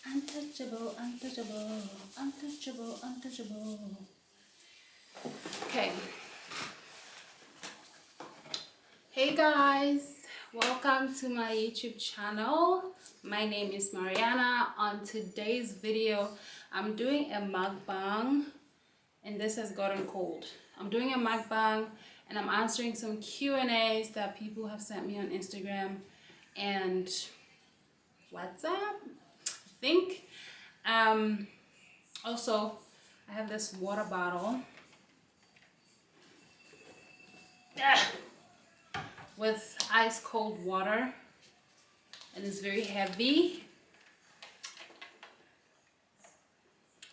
Untouchable, untouchable, untouchable, untouchable. Okay. Hey guys, welcome to my YouTube channel. My name is Mariana. On today's video, I'm doing a mukbang, and this has gotten cold. I'm doing a mukbang and I'm answering some Q&As that people have sent me on Instagram and WhatsApp, I think. Also, I have this water bottle with ice cold water, and it's very heavy.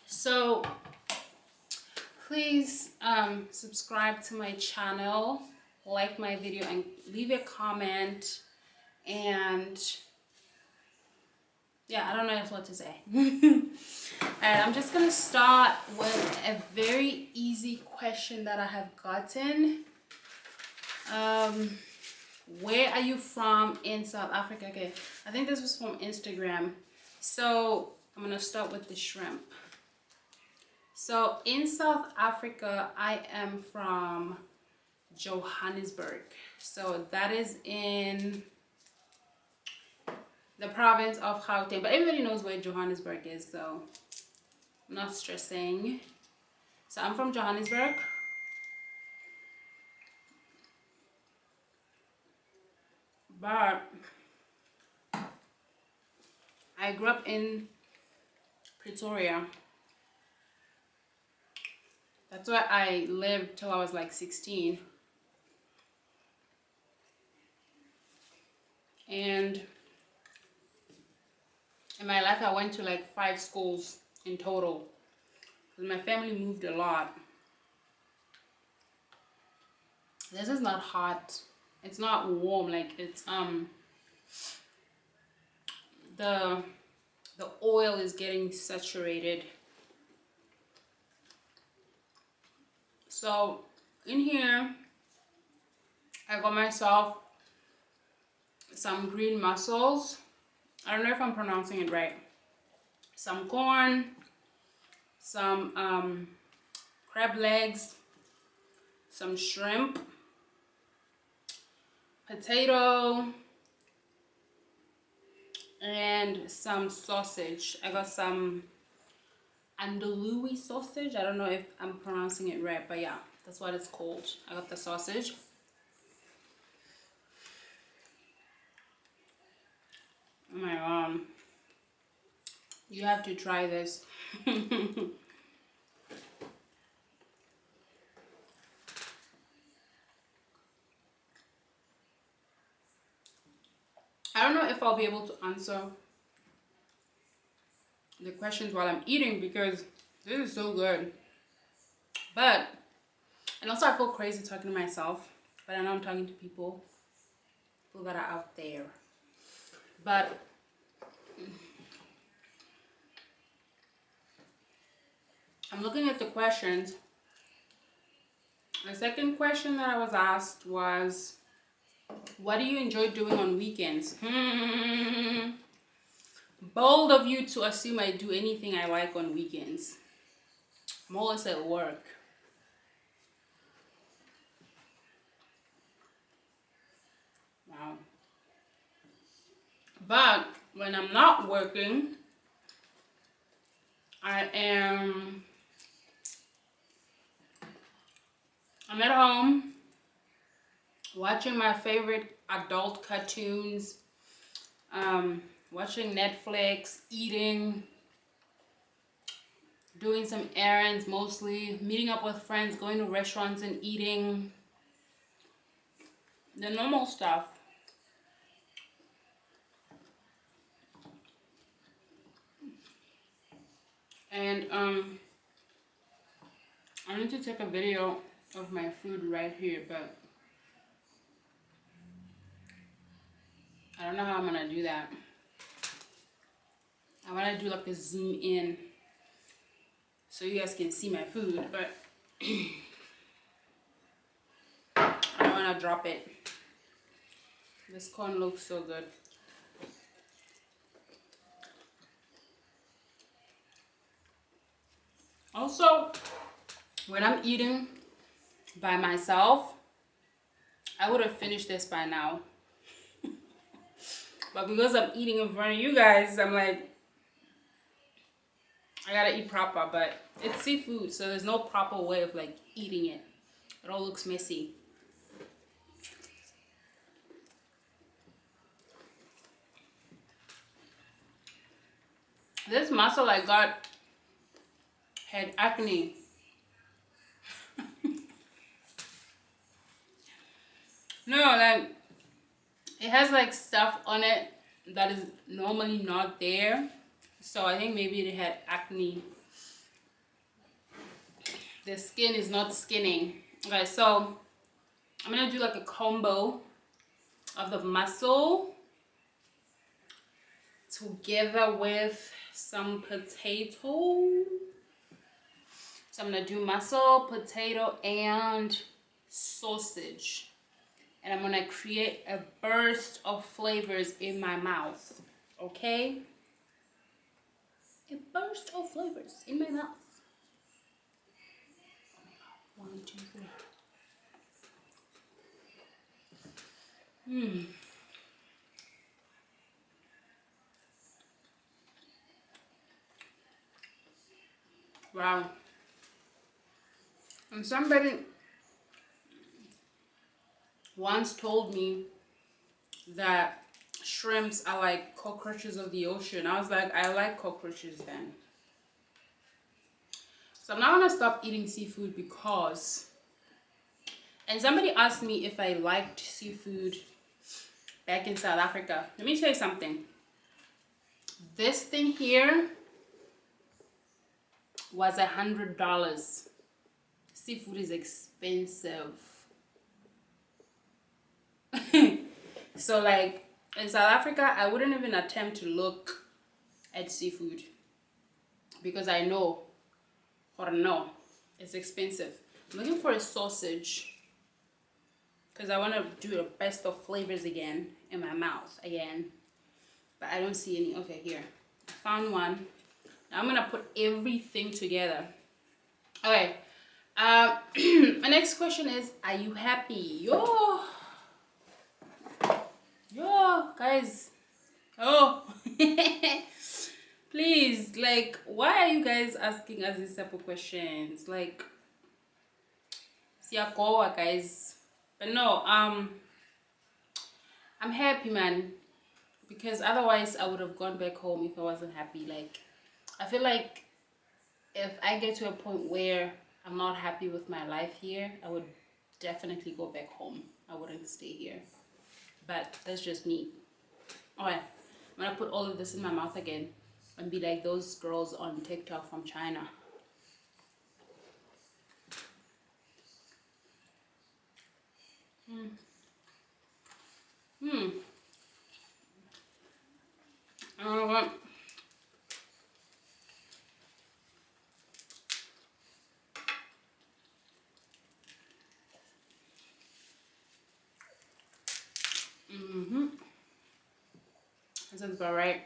So please subscribe to my channel, like my video, and leave a comment. And yeah, I don't know what to say. Alright, I'm just gonna start with a very easy question that I have gotten. Where are you from in South Africa? Okay, I think this was from Instagram. So I'm gonna start with the shrimp. So in South Africa, I am from Johannesburg. So that is in the province of Gauteng, but everybody knows where Johannesburg is, so I'm not stressing. So I'm from Johannesburg. But I grew up in Pretoria. That's where I lived till I was like 16. And in my life, I went to like 5 schools in total. Because my family moved a lot. This is not hot. It's not warm. Like it's the oil is getting saturated. So in here, I got myself some green mussels. I don't know if I'm pronouncing it right. Some corn, some crab legs, some shrimp, potato, and some sausage. I got some andalou sausage. I don't know if I'm pronouncing it right, but yeah, that's what it's called. I got the sausage. Oh my god, you have to try this. I don't know if I'll be able to answer the questions while I'm eating because this is so good. But, and also I feel crazy talking to myself, but I know I'm talking to people that are out there. But I'm looking at the questions. The second question that I was asked was, what do you enjoy doing on weekends? Bold of you to assume I do anything I like on weekends. I'm always at work. Wow. But when I'm not working, I'm at home watching my favorite adult cartoons, watching Netflix, eating, doing some errands mostly, meeting up with friends, going to restaurants and eating. The normal stuff. And I need to take a video of my food right here, but I don't know how I'm gonna do that. I wanna do like a zoom in so you guys can see my food, but I don't wanna drop it. This corn looks so good. Also, when I'm eating by myself, I would have finished this by now. But because I'm eating in front of you guys, I'm like, I gotta eat proper. But it's seafood, so there's no proper way of like eating it. It all looks messy. This mussel I got had acne. No, like it has like stuff on it that is normally not there. So I think maybe it had acne. The skin is not skinning. Okay, so I'm gonna do like a combo of the mussel together with some potato. So I'm gonna do mussel, potato, and sausage. And I'm gonna create a burst of flavors in my mouth. Okay? A burst of flavors in my mouth. 1, 2, 3. Wow. And somebody once told me that shrimps are like cockroaches of the ocean. I was like, I like cockroaches then. So I'm not gonna stop eating seafood because, and somebody asked me if I liked seafood back in South Africa. Let me tell you something. This thing here was $100. Seafood is expensive. So like in South Africa, I wouldn't even attempt to look at seafood because I know, or no, it's expensive. I'm looking for a sausage because I want to do a best of flavors again in my mouth again, but I don't see any. Okay, here I found one. Now I'm gonna put everything together. Okay, my next question is, are you happy? Yo guys, oh please, like, why are you guys asking us these type of questions? Like, siyakoa guys. But no, I'm happy, man, because otherwise I would have gone back home if I wasn't happy. Like, I feel like if I get to a point where I'm not happy with my life here, I would definitely go back home. I wouldn't stay here. But that's just me. Alright, I'm gonna put all of this in my mouth again and be like those girls on TikTok from China. I don't know what. That sounds about right.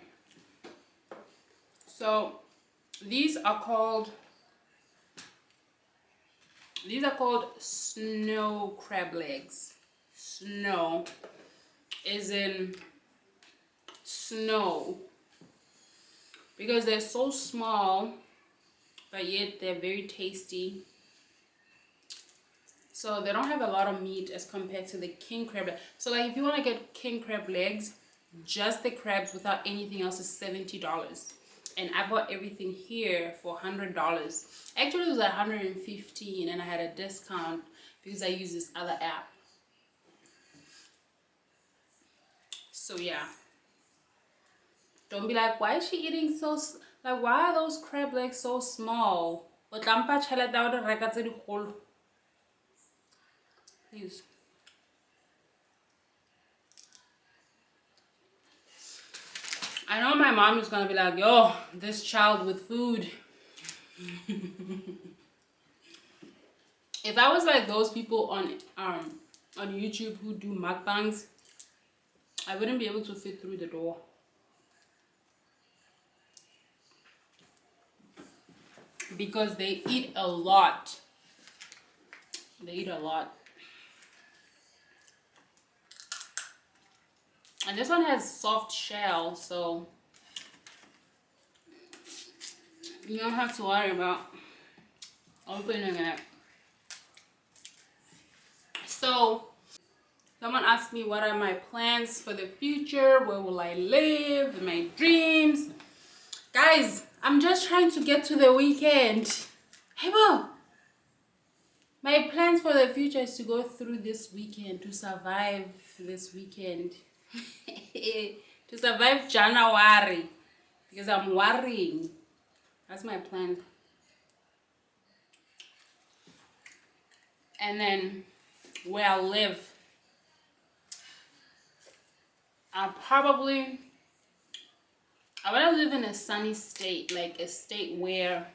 So these are called snow crab legs. Snow is in snow because they're so small, but yet they're very tasty. So they don't have a lot of meat as compared to the king crab. So like if you want to get king crab legs, just the crabs without anything else is $70. And I bought everything here for $100. Actually it was $115 and I had a discount because I use this other app. So yeah. Don't be like, why is she eating so, like, why are those crab legs so small? Please. I know my mom is gonna be like, yo, this child with food. If I was like those people on YouTube who do mukbangs, I wouldn't be able to fit through the door. because they eat a lot. They eat a lot. And this one has soft shell, so you don't have to worry about opening it. So someone asked me what are my plans for the future, where will I live, my dreams. Guys, I'm just trying to get to the weekend. Hey, Bo. My plans for the future is to go through this weekend, to survive this weekend. To survive January. Because I'm worrying. That's my plan. And then where I live, I want to live in a sunny state, like a state where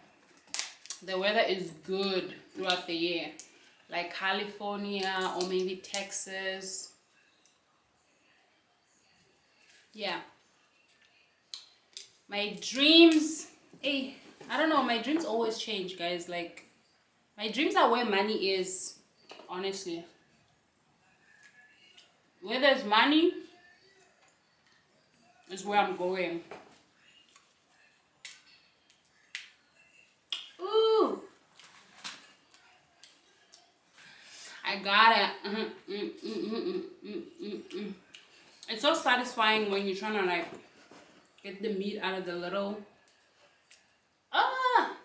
the weather is good throughout the year, like California or maybe Texas. Yeah. My dreams, hey, I don't know, my dreams always change, guys. Like, my dreams are where money is, honestly. Where there's money is where I'm going. Ooh, I got it. It's so satisfying when you're trying to like get the meat out of the little. Ah,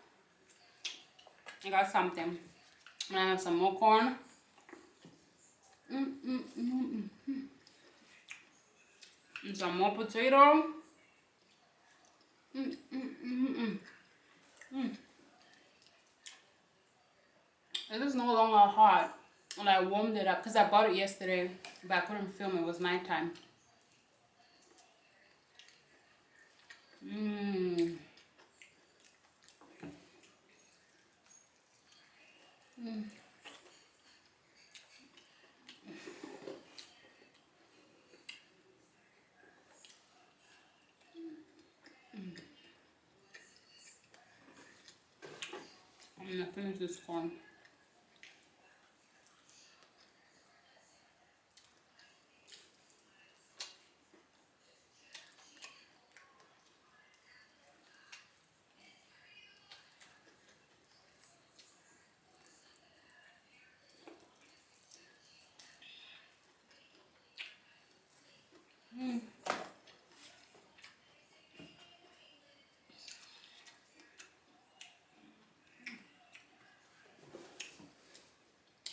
I got something. And I have some more corn. And some more potato. It is no longer hot. And I warmed it up because I bought it yesterday, but I couldn't film. It was nighttime. I'm gonna finish this corn.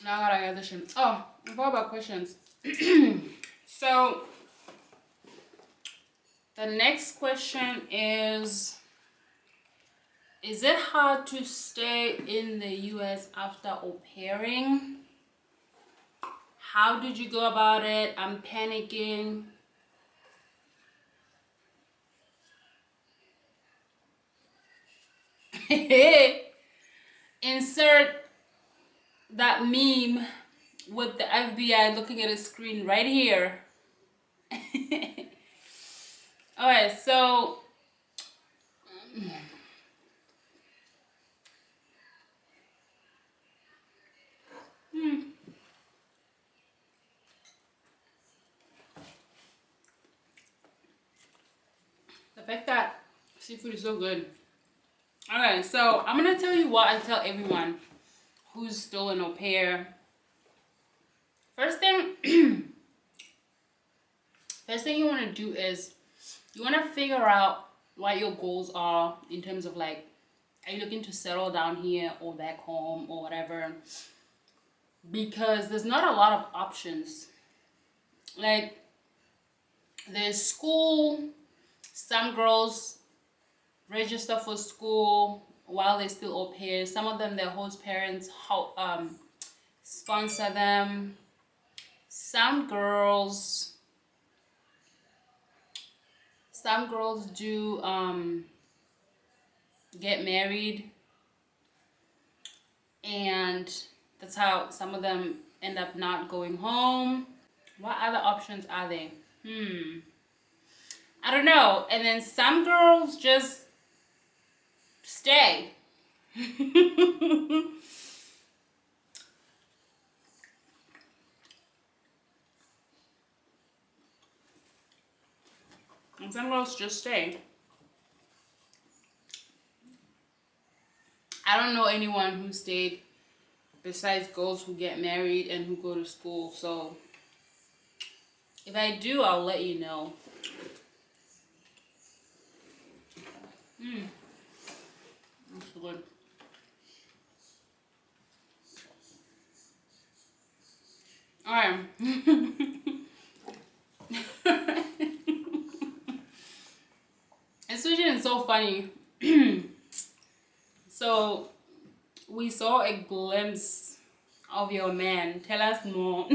Now I gotta get this shit. Oh, I forgot about questions. So the next question is it hard to stay in the US after au pairing? How did you go about it? I'm panicking. Insert that meme with the FBI looking at a screen right here. Alright, so the fact that seafood is so good. Alright, so I'm gonna tell you what I tell everyone who's still an au pair. First thing you want to do is you want to figure out what your goals are in terms of like, are you looking to settle down here or back home or whatever? Because there's not a lot of options. Like, there's school. Some girls register for school while they're still au pair. Some of them, their host parents sponsor them. Some girls do get married, and that's how some of them end up not going home. What other options are there? I don't know. And then some girls just stay. And some girls just stay. I don't know anyone who stayed besides girls who get married and who go to school. So if I do, I'll let you know. That's good. Alright. This vision is so funny. So we saw a glimpse of your man. Tell us more.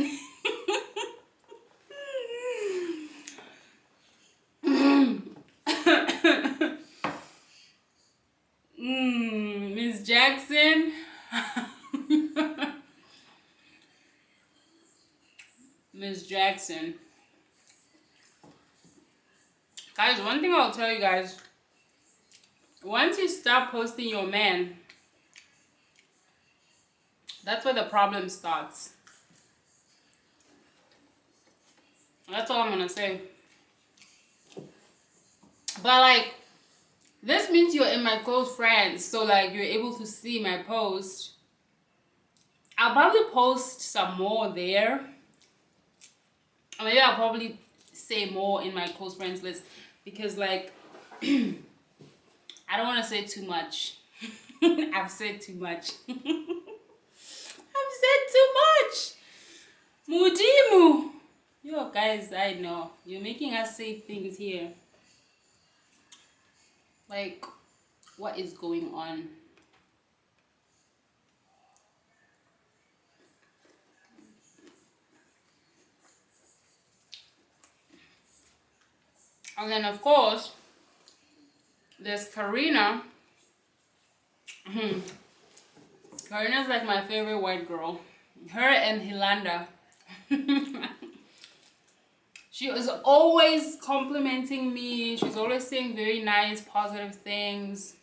Miss Jackson. Miss Jackson. Guys, one thing I'll tell you guys. Once you stop posting your man, that's where the problem starts. That's all I'm gonna say. But like, this means you're in my close friends, so like you're able to see my post. I'll probably post some more there. Or maybe I'll probably say more in my close friends list because like I don't want to say too much. I've said too much. I've said too much. Mudimu. Yo guys, I know. You're making us say things here. Like, what is going on? And then of course, there's Karina. Karina's like my favorite white girl. Her and Hilanda. She was always complimenting me. She's always saying very nice, positive things,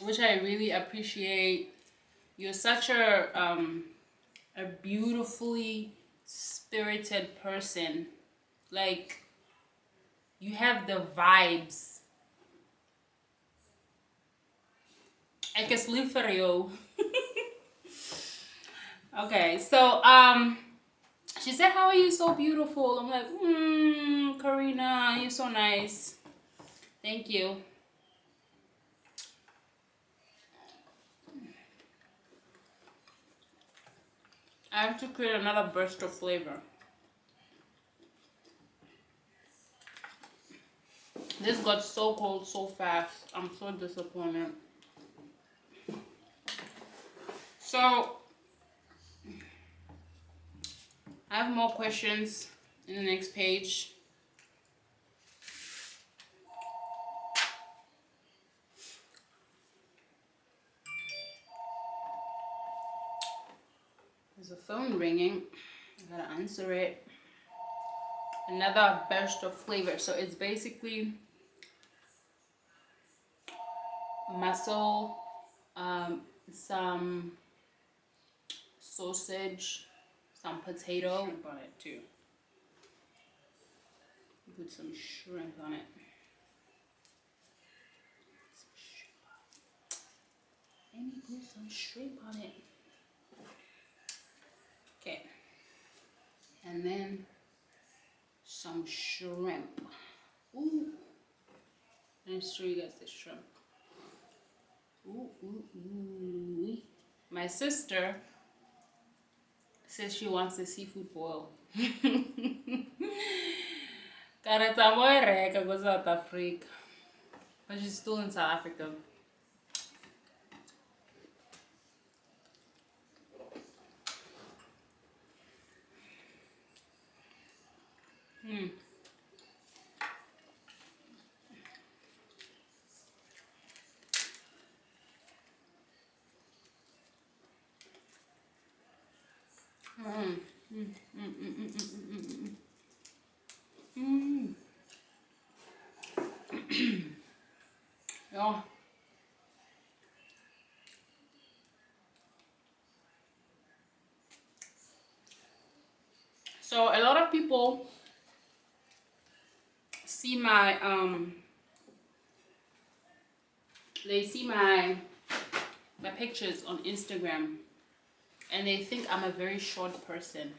which I really appreciate. You're such a beautifully spirited person. Like, you have the vibes. I can sleep for you. Okay, so she said, "How are you so beautiful?" I'm like, Karina, you're so nice. Thank you. I have to create another burst of flavor. This got so cold so fast. I'm so disappointed. So, I have more questions in the next page. There's a phone ringing. I gotta answer it. Another burst of flavor. So it's basically mussel, some sausage, some potato on it too. Put some shrimp on it. Let me put some shrimp on it. Okay. And then some shrimp. Ooh. Let me show you guys the shrimp. Ooh, ooh, ooh. My sister says she wants the seafood boil. Karatamoy go South Africa. But she's still in South Africa. Yeah. So a lot of people see my they see my pictures on Instagram and they think I'm a very short person.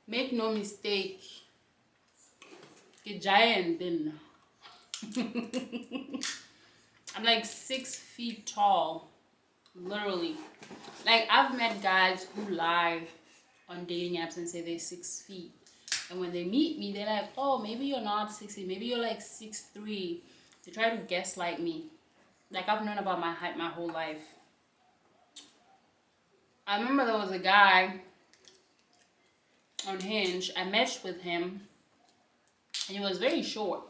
Make no mistake, a giant then. I'm like 6 feet tall, literally. Like, I've met guys who lie on dating apps and say they're 6 feet, and when they meet me they're like, oh, maybe you're not 6 feet, maybe you're like 6'3". They try to gaslight me. Like, I've known about my height my whole life. I remember there was a guy on Hinge. I matched with him and he was very short,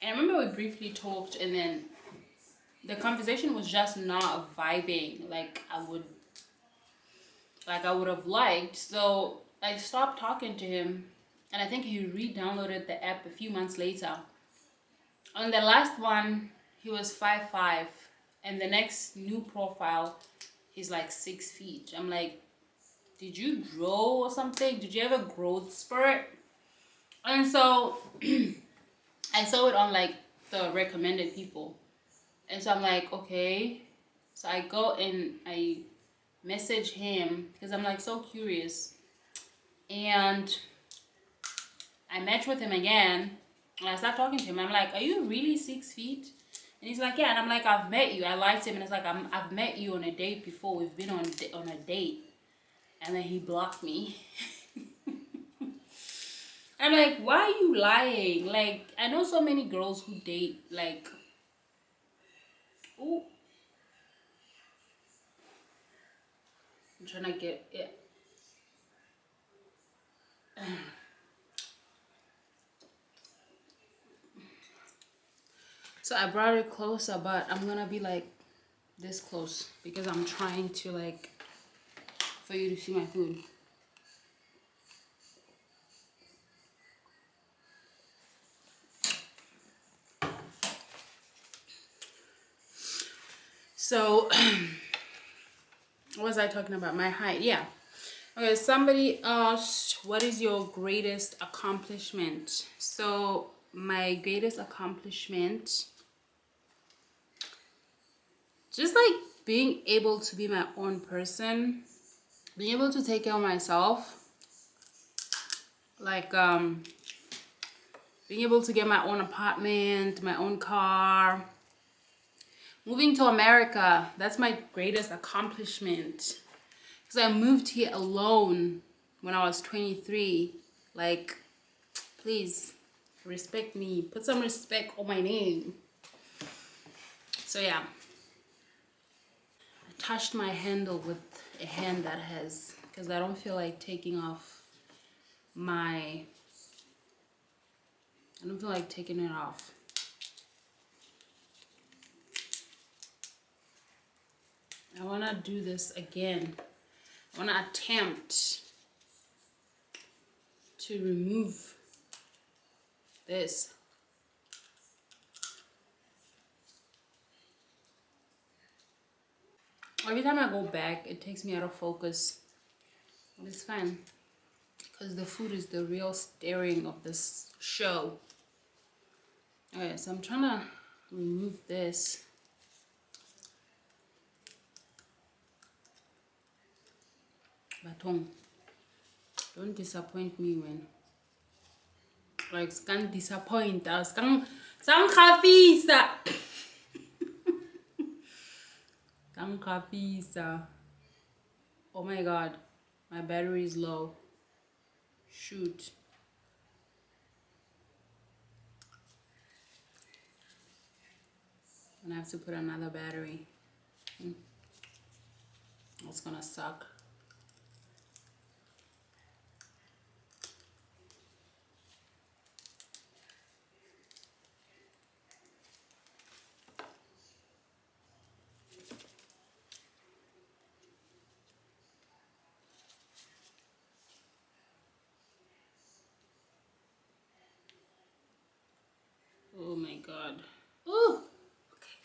and I remember we briefly talked, and then the conversation was just not vibing like I would have liked. So I stopped talking to him, and I think he re-downloaded the app a few months later. On the last one, he was 5'5", and the next new profile, he's like 6 feet. I'm like, did you grow or something? Did you have a growth spurt? And so I saw it on like the recommended people, and so I'm like, okay. So I go and I message him because I'm like so curious, and I match with him again, and I start talking to him. I'm like, are you really 6 feet? And he's like, yeah. And I'm like, I've met you. I liked him, and it's like, I've met you on a date before. We've been on a date. And then he blocked me. I'm like, why are you lying? Like, I know so many girls who date, like, ooh, I'm trying to get it. So I brought it closer, but I'm gonna be like this close because I'm trying to, like, for you to see my food. So what was I talking about? My height. Yeah. Okay, somebody asked, what is your greatest accomplishment? So my greatest accomplishment, just like being able to be my own person, being able to take care of myself, like being able to get my own apartment, my own car, moving to America. That's my greatest accomplishment, because I moved here alone when I was 23. Like, please respect me, put some respect on my name. So yeah, I touched my handle with a hand that has, because I don't feel like taking off my, I don't feel like taking it off. I want to do this again. I want to attempt to remove this. Every time I go back, it takes me out of focus. But it's fine, because the food is the real steering of this show. Okay, so I'm trying to remove this. Baton, don't disappoint me, man. Like, can't disappoint us. Can't kafisa. Can't kafisa. Oh my god, my battery is low. Shoot. And I have to put another battery. It's gonna suck. Oh my god. Ooh. Okay.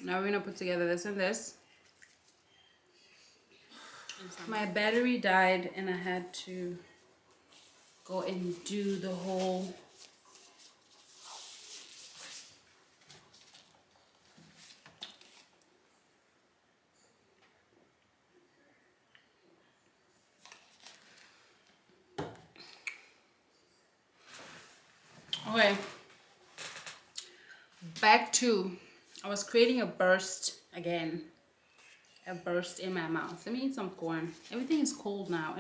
Now we're gonna put together this and this. My battery died and I had to go and do the whole okay. Back to I was creating a burst again. A burst in my mouth. Let me eat some corn. Everything is cold now.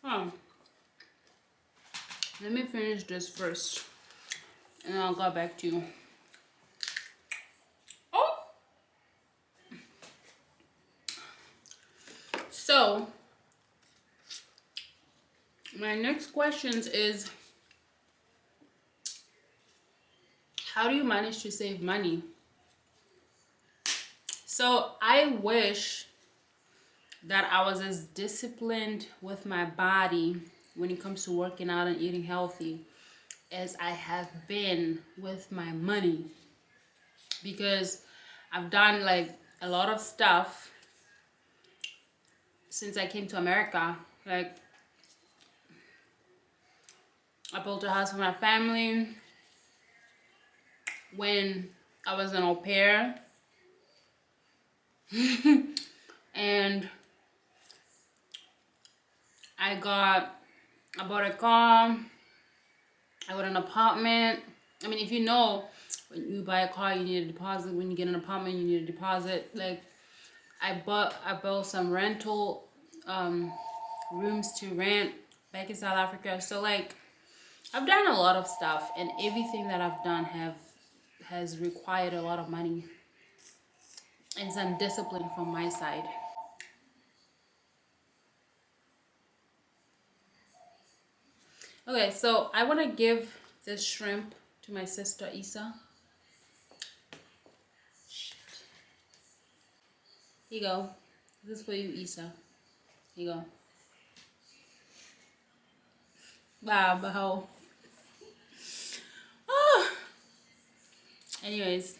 Oh, let me finish this first, and I'll go back to you. Oh, so my next question is, how do you manage to save money? So I wish that I was as disciplined with my body when it comes to working out and eating healthy as I have been with my money, because I've done like a lot of stuff since I came to America. Like, I built a house for my family when I was an au pair. And I bought a car, I got an apartment. I mean, if you know, when you buy a car, you need a deposit. When you get an apartment, you need a deposit. Like, I built some rental rooms to rent back in South Africa. So like, I've done a lot of stuff, and everything that I've done has required a lot of money and some discipline from my side. Okay, so I want to give this shrimp to my sister Isa. Here you go. This is for you, Isa. Here you go. Wow, but how? Anyways,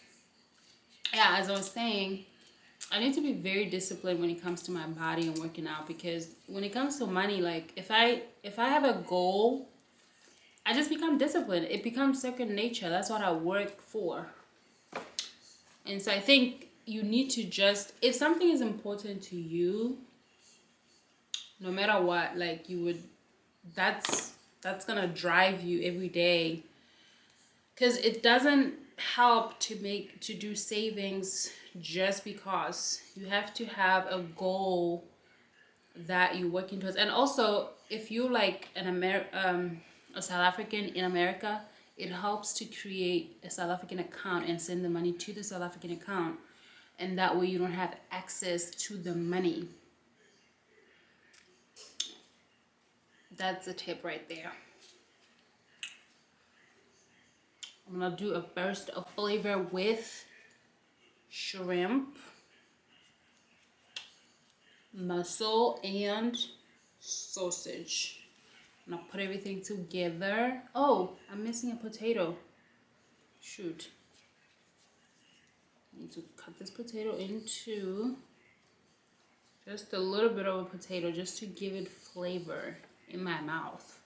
yeah, as I was saying, I need to be very disciplined when it comes to my body and working out, because when it comes to money, like if I have a goal, I just become disciplined. It becomes second nature. That's what I work for. And so I think you need to just, if something is important to you, no matter what, like that's gonna drive you every day. Because it doesn't help to do savings just because. You have to have a goal that you're working towards. And also, if you like a South African in America, it helps to create a South African account and send the money to the South African account, and that way you don't have access to the money. That's a tip right there. I'm gonna do a burst of flavor with shrimp, mussel, and sausage. I'm gonna put everything together. Oh, I'm missing a potato. Shoot. I need to cut this potato into just a little bit of a potato just to give it flavor in my mouth.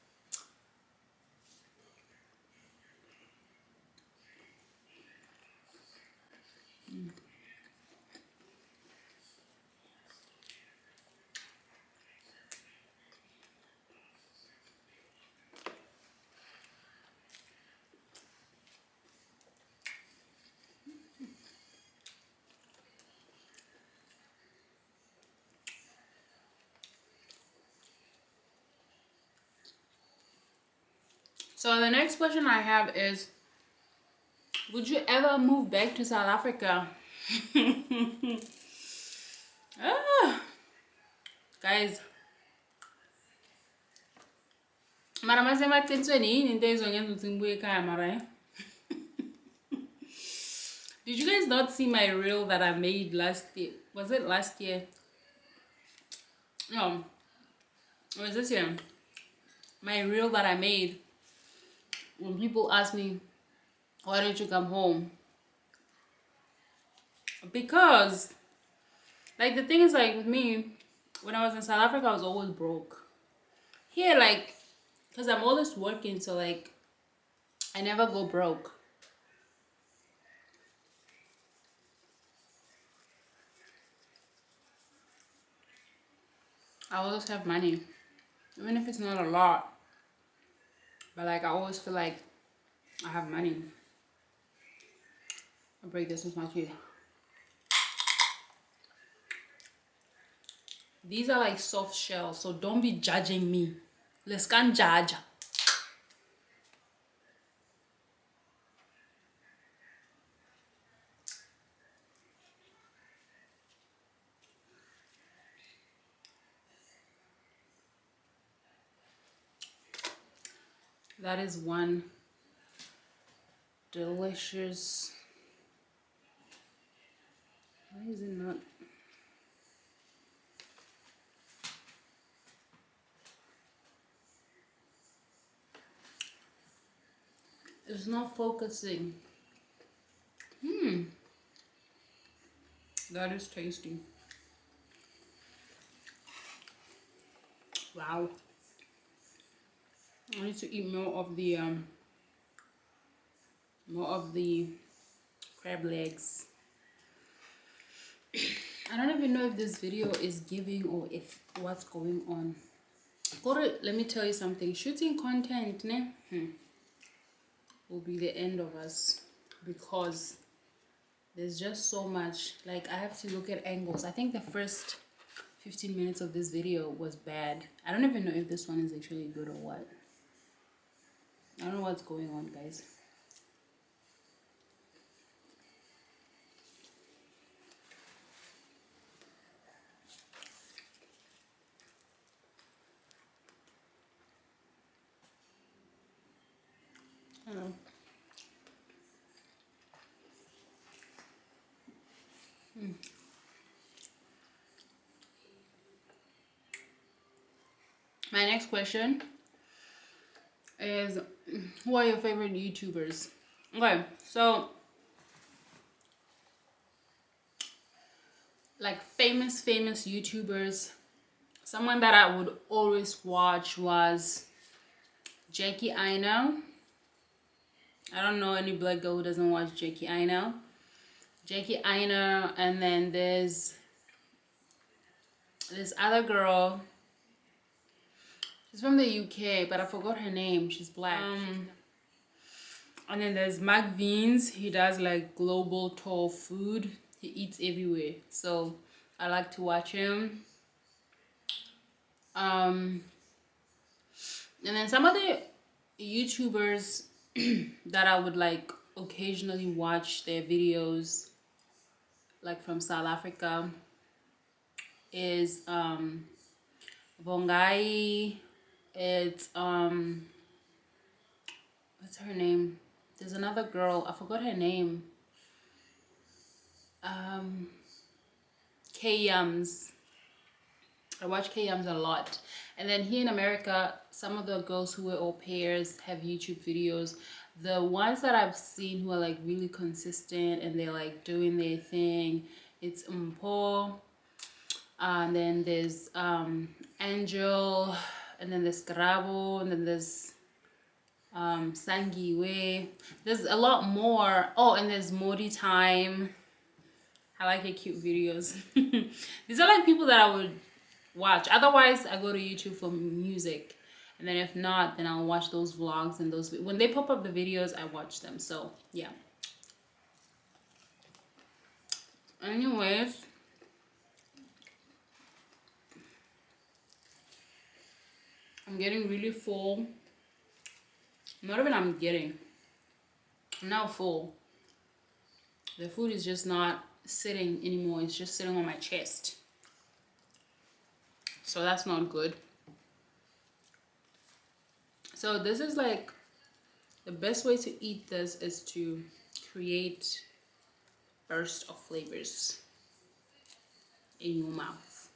So the next question I have is, would you ever move back to South Africa? Guys, mara masema tensweni yini into izongenza ukuthi ngibuye ekhaya mara Did you guys not see my reel that I made last year? Was it last year? No, it was this year. My reel that I made when people ask me, why don't you come home? Because, like, the thing is, like, with me, when I was in South Africa, I was always broke. Here, like, because I'm always working, so, like, I never go broke. I always have money, even if it's not a lot. But, like, I always feel like I have money. I'll break this with my teeth. These are like soft shells, so don't be judging me. Let's can't judge. That is one delicious. Why is it not? It's not focusing. That is tasty. Wow. I need to eat more of the crab legs. I don't even know if this video is giving or if what's going on. Let me tell you something. Shooting content will be the end of us, because there's just so much. Like, I have to look at angles. I think the first 15 minutes of this video was bad. I don't even know if this one is actually good or what. I don't know what's going on, guys. I don't know. My next question is, who are your favorite YouTubers? Okay, so like famous YouTubers, someone that I would always watch was Jackie Aina. I don't know any black girl who doesn't watch Jackie Aina. Jackie Aina, and then there's this other girl. She's from the UK, but I forgot her name. She's black. And then there's Mark Veens. He does like global tour food. He eats everywhere, so I like to watch him. And then some other YouTubers that I would like occasionally watch their videos, like from South Africa, is Bongai. It's what's her name? There's another girl, I forgot her name. K Yums. I watch K Yums a lot. And then here in America, some of the girls who were au pairs have YouTube videos. The ones that I've seen who are like really consistent and they're like doing their thing, it's Mpo, and then there's Angel, and then there's Karabo, and then there's Sangiwe. There's a lot more. Oh, and there's Modi Time. I like her cute videos. These are like people that I would watch. Otherwise, I go to YouTube for music, and then if not, then I'll watch those vlogs and those. When they pop up the videos, I watch them. So yeah. Anyways, I'm getting really full. Not even I'm now full. The food is just not sitting anymore. It's just sitting on my chest. So that's not good. So this is like, the best way to eat this is to create burst of flavors in your mouth,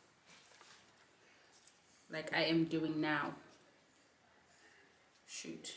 like I am doing now. Shoot.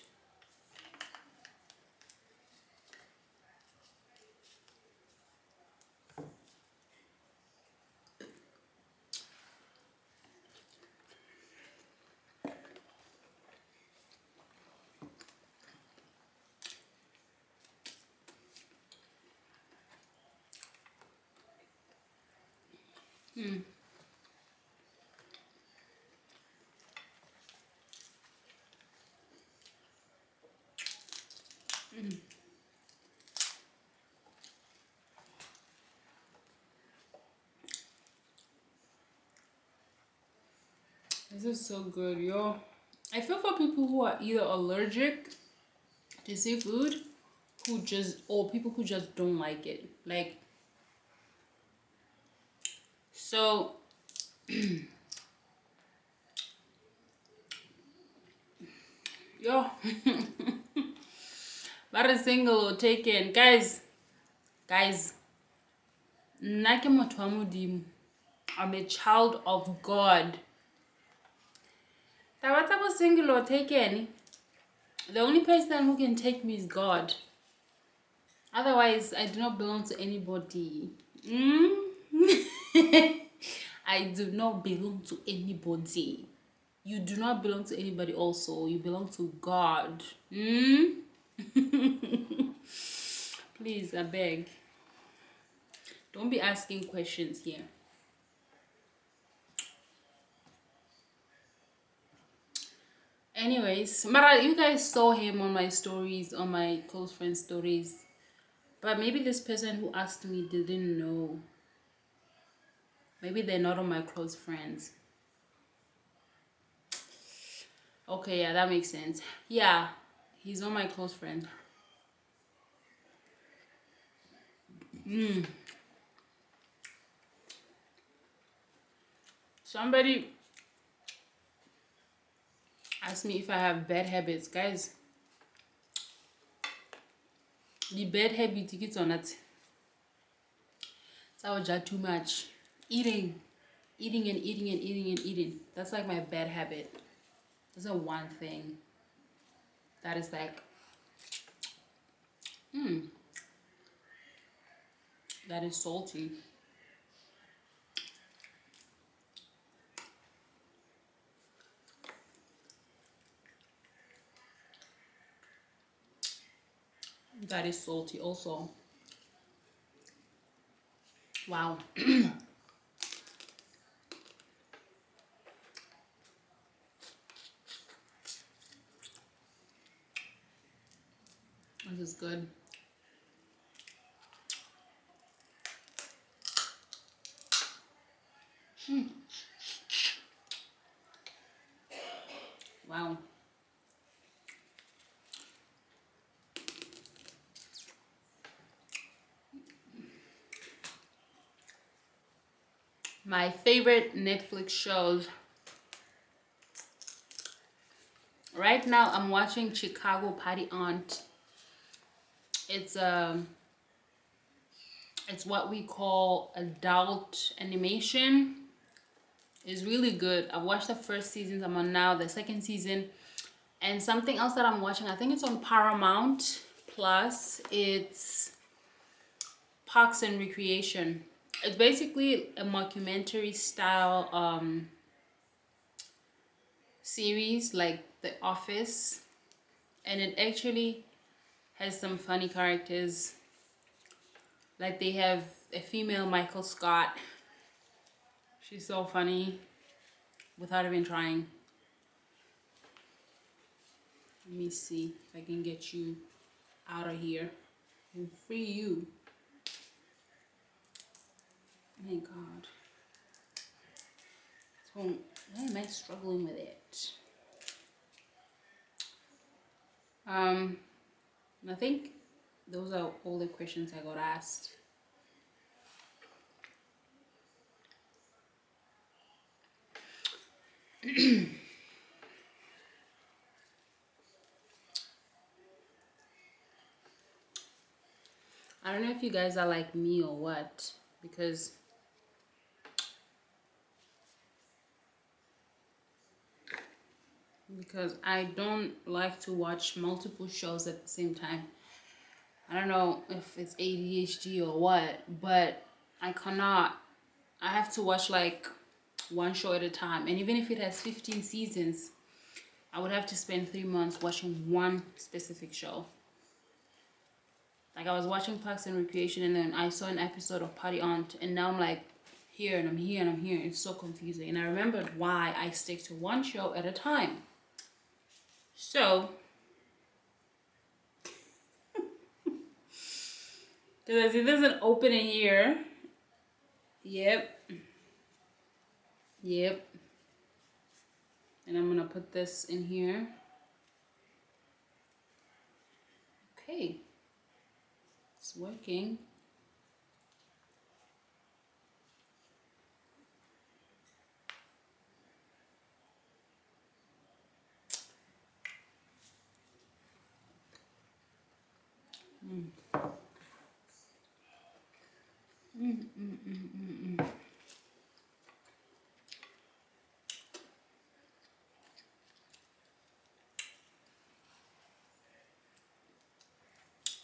This is so good, yo. I feel for people who are either allergic to seafood, or people who just don't like it. Like, so yo, not a single or taken, guys. Nake motho wa Modimo. I'm a child of God. Taba single or taken. The only person who can take me is God. Otherwise, I do not belong to anybody. I do not belong to anybody. You do not belong to anybody also. You belong to God. Please, I beg. Don't be asking questions here. Anyways, Mara, you guys saw him on my stories, on my close friend stories. But maybe this person who asked me didn't know. Maybe they're not on my close friends. Okay, yeah, that makes sense. Yeah, he's on my close friend. Somebody asked me if I have bad habits. Guys, the bad habit tickets on it. It's our too much. Eating and eating. That's like my bad habit. That's a one thing that is like, that is salty. That is salty also. Wow. This is good. Wow. My favorite Netflix shows. Right now I'm watching Chicago Party Aunt. It's what we call adult animation. It's really good. I watched the first season. I'm on now the second season. And something else that I'm watching, I think it's on Paramount Plus. It's Parks and Recreation. It's basically a mockumentary style series like The Office, and it actually has some funny characters. Like they have a female Michael Scott. She's so funny without even trying. Let me see if I can get you out of here and free you. My God. So why am I struggling with it? I think those are all the questions I got asked. I I don't know if you guys are like me or what, because I don't like to watch multiple shows at the same time. I don't know if it's ADHD or what, but I cannot. I have to watch like one show at a time. And even if it has 15 seasons, I would have to spend 3 months watching one specific show. Like, I was watching Parks and Recreation, and then I saw an episode of Party Aunt, and now I'm like here and I'm here and I'm here. It's so confusing. And I remembered why I stick to one show at a time. So, because I see there's an opening here. Yep. Yep. And I'm gonna put this in here. Okay. It's working.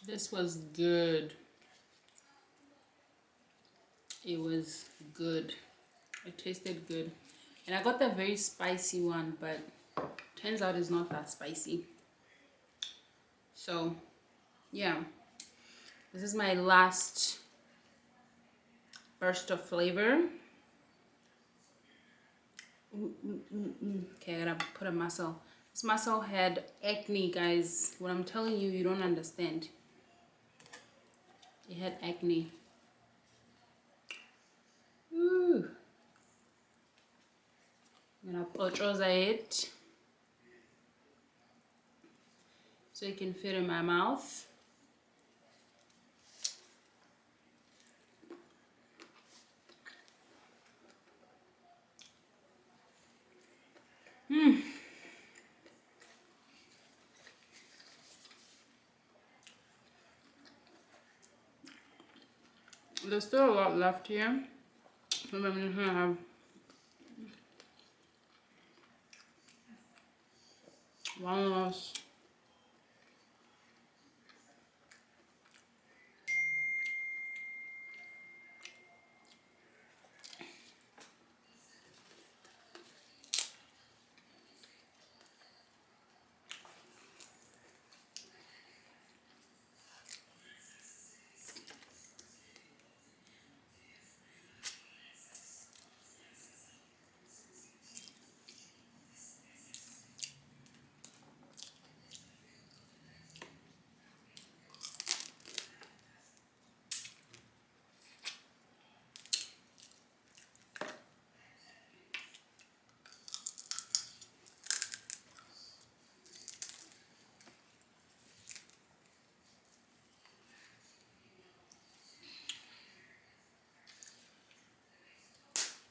This was good. It was good. It tasted good. And I got the very spicy one, but turns out it's not that spicy. So, yeah. This is my last burst of flavor. Okay, I gotta put a muscle. This muscle had acne, guys. What I'm telling you, you don't understand. It had acne. Ooh. I'm gonna pochoza it so it can fit in my mouth. There's still a lot left here. Maybe I'm just gonna have one last.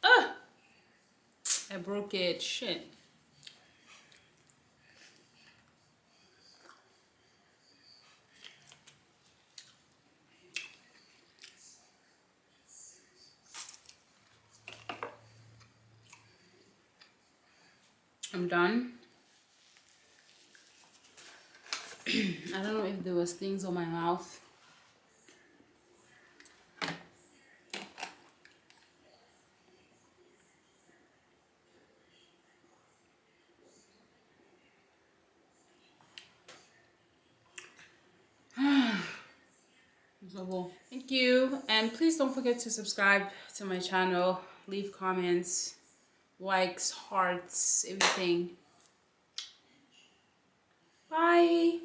Ah! I broke it. Shit. I'm done. I don't know if there was things on my mouth. Thank you, and please don't forget to subscribe to my channel, leave comments, likes, hearts, everything. Bye.